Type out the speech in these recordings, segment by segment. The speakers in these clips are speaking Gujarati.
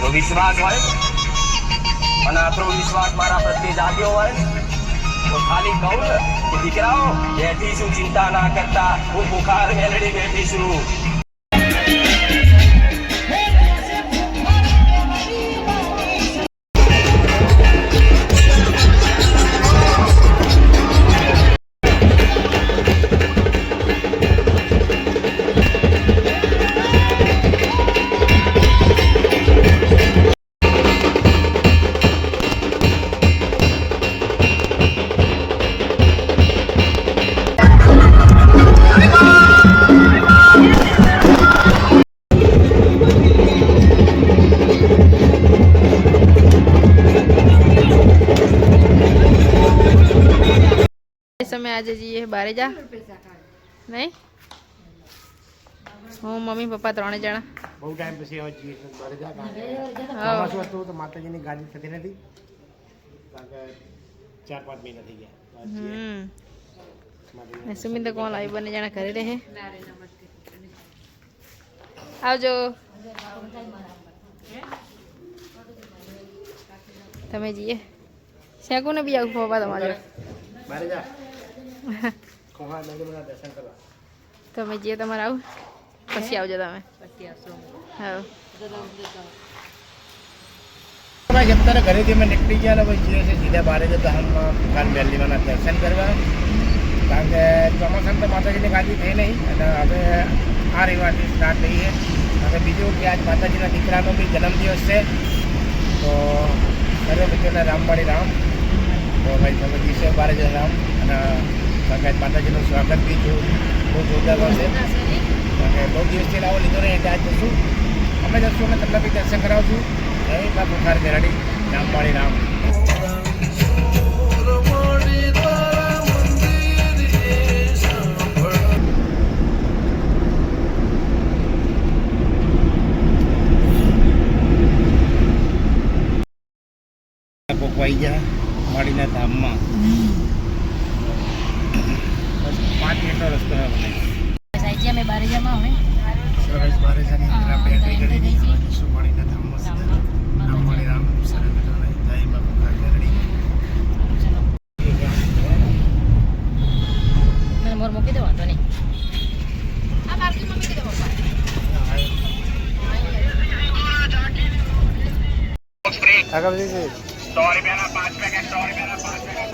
જો વિશ્વાસ હોય અને આપણો વિશ્વાસ મારા પ્રત્યે જાગ્યો હોય તો ખાલી કહું ને કે દીકરાઓ બેઠીશું, ચિંતા ના કરતા, હું બુખાર મેલડી બેઠીશું. समय आज जी बारे जा नहीं હું મમ્મી પપ્પા ત્રણે જણા બહુ ટાઈમ પછી હવે જઈએ બારે જા ચોમાસું હતું તો માતાજીની ગાડી થતી નથી કારણ કે 4-5 મહિના થઈ ગયા. સુમિત કોણ આવી બંને જણા ઘરે રહે. આવજો તમે જઈએ શેકું ને બી આવું પપ્પા તમારે બારે જા કોહા નગરના દર્શન કરવા તમે જઈએ તમારે આવું પછી આવજો તમે હા ભાઈ અત્યારે ઘરેથી અમે નીકળી ગયા ને ભાઈ જઈએ છીએ સીધા બારે જતા હાલમાં ભગવાન બેલીમાના દર્શન કરવા કારણ કે ચોમાસામાં તો માતાજીની ગાદી થઈ નહીં અને હવે આ રવિવારથી સ્ટાર્ટ થઈ છે. અને બીજું કે આજ માતાજીના દીકરાનો બી જન્મદિવસ છે તો સર્વ મિત્રોને રામવાળી રામ. તો ભાઈ તમે દિવસે બારે જતા રામ અને કારણ માતાજીનું સ્વાગત બી બહુ જોરદાર છે કારણ કે બહુ દિવસથી લાવો લીધો ને એટલે આજ જશું અમે જશું અને તમને બી દર્શન કરાવશું. જય બા બુખાર મેલડી રામવાળી રામ. પોકવાઈ ગયા વાડીના ધામમાં 5 મિનિટનો રસ્તો મને સાઈજી અમે બારે જમા હવે સરસ બારે જાની આપણે એન્ટ્રી કરી દીધી શું વાડીના ધામમાં રામવાળી રામ સરસ મિત્રોને જય બા બુખાર મેલડી. મને મોર મૂકી દો વાંધો નહીં આ બાકી મૂકી દો પપ્પા. આગળ જઈએ 100 રૂપિયાના 5 પેકેટ 100 રૂપિયાના 5 પેકેટ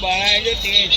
બાળા જો તેજ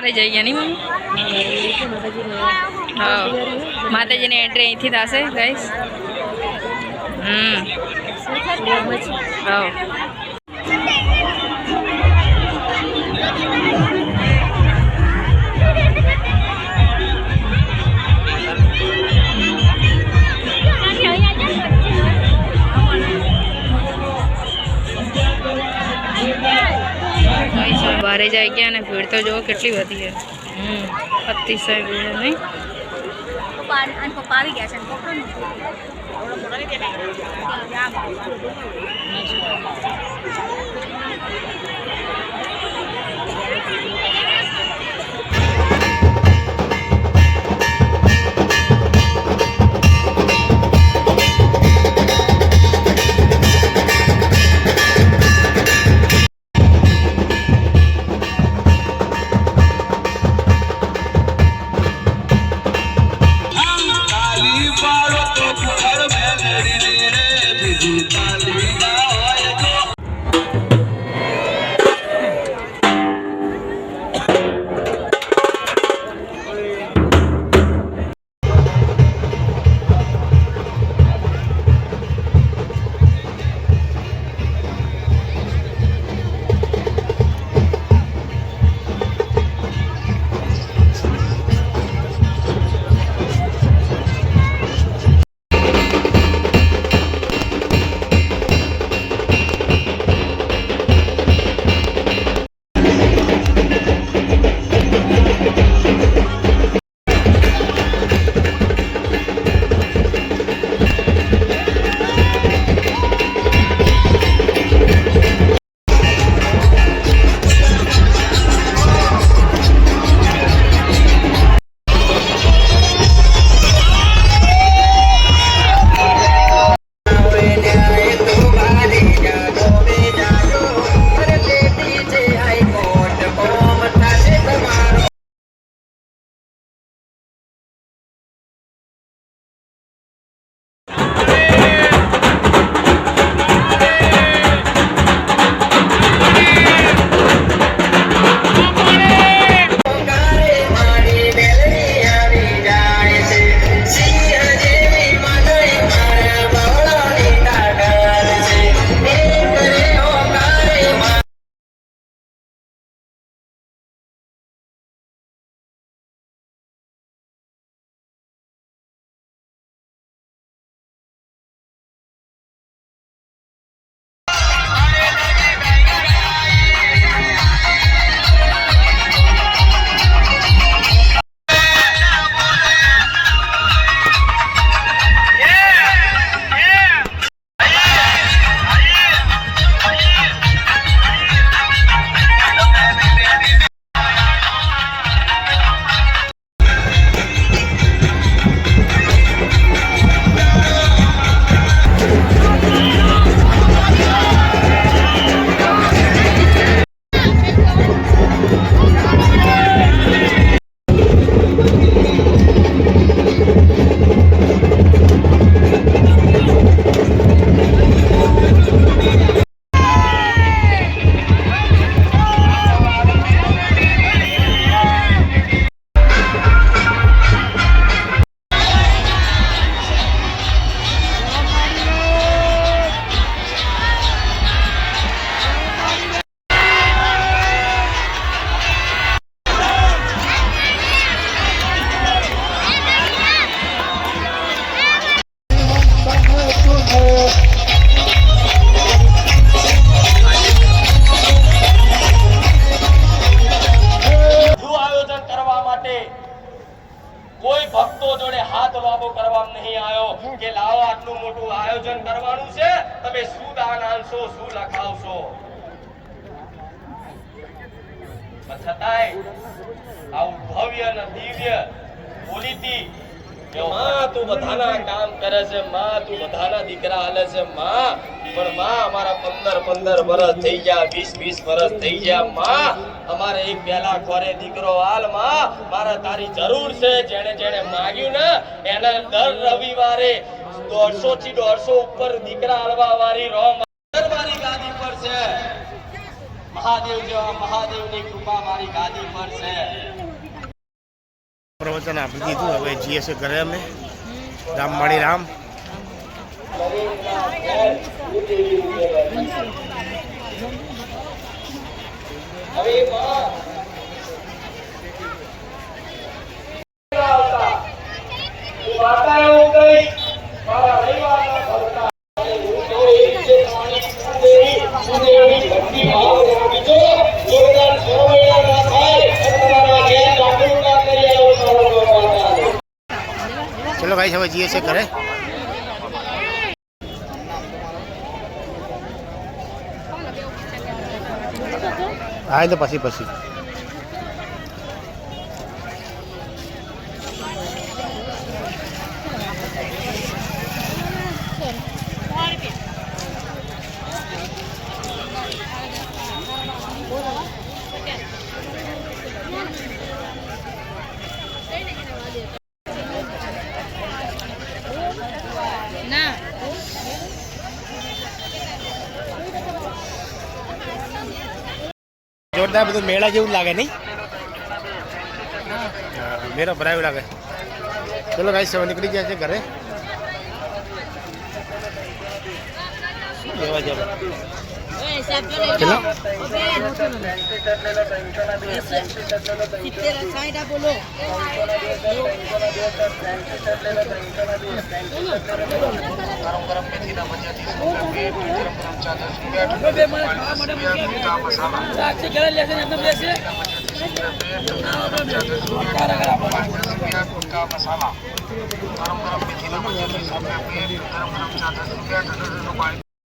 બારે જઈ ગયા નહીં મમ્મી? હા, માતાજીની એન્ટ્રી અહીંથી થશે ગાઈસ. હા. બારે જાય ગયા અને ભીડ તો જો કેટલી વધી છે. અતિશય ભીડ નહીં. પપ્પા આવી ગયા છે. ભવ્ય અને દિવ્ય બોલીતી કે માં તું બધાના કામ કરે છે, માં તું બધાના દીકરા હાલે છે, માં પણ માં અમારા 15 વર્ષ થઈ ગયા, 20 વર્ષ થઈ ગયા, માં અમારે એક પહેલા ખોરે દીકરો હાલ, માં મારે તારી જરૂર છે. જેણે જેણે માંગ્યું ને એને દર રવિવારે 150 થી 150 ઉપર દીકરા હાલવા વાળી રોમ દરબારી ગાદી પર છે. મહાદેવ જેવા મહાદેવની કૃપા મારી ગાદી પર છે. પ્રવચન આપી દીધું, હવે જઈએ છીએ ઘરે અમે. રામવાડી રામ. ચલો ગાઈસ હવે જઈએ છીએ ઘરે. હા એટલે પછી ના જોરદાર બધું મેળા જેવું લાગે નહીં? મેળો ભરાયો લાગે. ચલો ગાઈસ હવે નીકળી ગયા છે ઘરે. લેવા જાવ. ચલો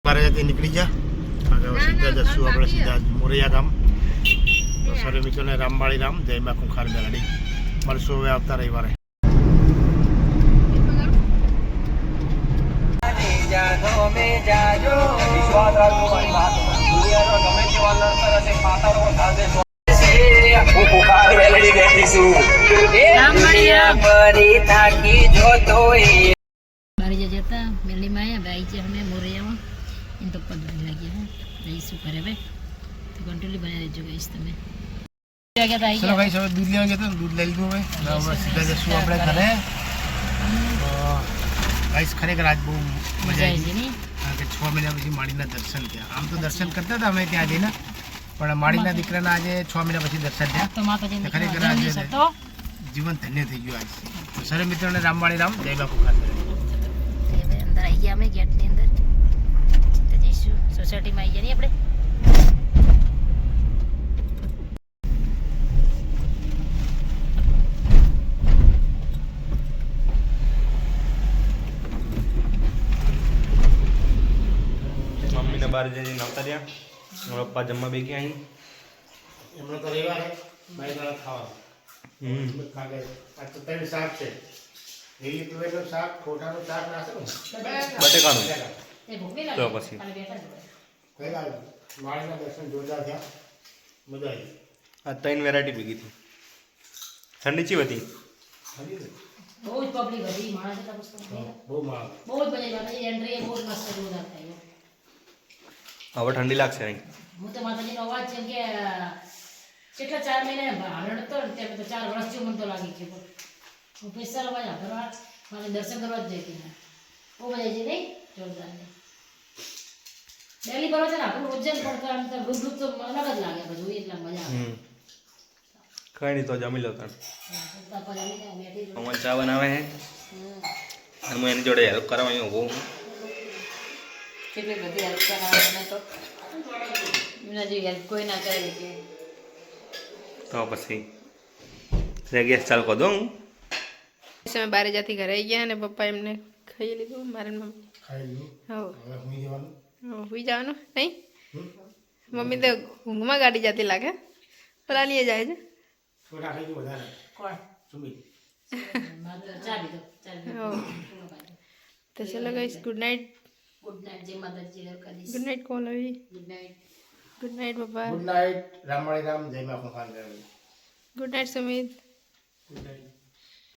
બારે જતી નીકળી જા. આગળ સીધા જશું આપણે સીધા મોરૈયા ગામ. તો સરે મિત્રોને રામવાડી રામ, જય મા કુંખાર મેલડી. મળશું હવે આવતા રવિવારે. વિશ્વાસ રાખો મારી વાત. દુનિયાનો ગમે તેવા નડતર હશે, પાતાળો ધાજે હું કુંખાર મેલડી બેઠી છું. બારી જતા મેલી માં આવ્યા ભાઈ છે અમે મોરૈયામાં એને તો પદ લાગ્યા જઈશું ઘરે ભાઈ તો કંટ્રોલી બનાવી દેજો ગઈશ તમે. ચલો ગાઈસ હવે દૂધ લેવા ગયા હતા, દૂધ લઈ લીધું હવે. હવે સીધા જશું આપણે ઘરે. ગાઈસ ખરેખર આજ બહુ મજા આવી નહીં કારણ કે 6 મહિના પછી માળીના દર્શન થયા. આમ તો દર્શન કરતા હતા અમે ત્યાં જઈને, પણ માળીના દીકરાના આજે 6 મહિના પછી દર્શન થયા. તો માતાજી ખરેખર આજે જીવન ધન્ય થઈ ગયું આજ. તો સરે મિત્રોને રામવાડી રામ, જય બાપુ ખાન. અંદર આવી ગયા અમે ગેટની અંદર તો જઈશું સોસાયટીમાં આવી ગયા નહીં આપણે. મમ્મીને બહાર જઈને નહોતા રહ્યા. મારા પપ્પા જમવા બે ગયા અહીં. એમનો તો રવિવાર છે, ભાઈ ઘણા ખાવા. આજ તો 3 શાક છે. લીલી તુવેરનું શાક, ઠોઠાનું શાક નાખે ને બટેકાનું એ ભૂખ નહીં તો લાગે પછી ખાલી બેઠા જ હોય. ગઈકાલે માળીના દર્શન જોરદાર થયા, મજા આવી. આ 3 વેરાયટી ભેગી હતી. ઠંડી ચી હતી? બહુ જ પબ્લિક હતી માણસ એટલા મસ્ત બહુ માળ. બહુ જ મજા આવી એન્ટ્રી બહુ જ મસ્ત જોરદાર થાય. હવે ઠંડી લાગશે અહીં. હું તો માતાજીનો અવાજ જેમ કે કેટલા 4 મહિના હારણ હતો ને ત્યાં તો 4 વર્ષ જેવું મને તો લાગી છે. હું સ્પેશિયલ અવાજ હારવા મારે દર્શન કરવા જ જઈ હતી. બહુ મજા આવી નહીં જોરદાર નહીં. ડેલી કરો છે ને આપણું રોજ જ પડતા આમ તો રૂપ તો અલગ જ લાગે બધું એટલા મજા આવે. કઈ નહીં તો જમી લો તાણ. તાપા જમીને બેઠી જ અમન ચા બનાવે છે અને હું એની જોડે હેલ્પ કરવા અહીં ઊભો હું. કેટલી બધી હેલ્પ કરાવે તો એમના જેવી હેલ્પ કોઈ ના કરે કે તો પછી ગેસ ચાલુ કરી દઉં હું. અમે બારે જાતી ઘરે આવી ગયા અને પપ્પા એમને ખાઈ લીધું મારા મમ્મી. ખાઈ લીધું. હો હવે હુઈ જવાનું. સુઈ જવાનું નહીં? મમ્મી તો ઊંઘમાં ગાડી જતી લાગે, પેલા લઈએ જાય છે. ઠોઠા ખાઈ ગયું વધારે. કોણ સુમિત. ચા પીધો ચા હો તો ચલો guys, good night. Good night જય માતાજી દ્વારકાધીશ. ગુડ નાઇટ કોલ આવી. Good night. ગુડ નાઇટ પપ્પા. ગુડ નાઇટ રામવાડી રામ, જય મા કુંખાર Meldi. Good night Sumit. Good night.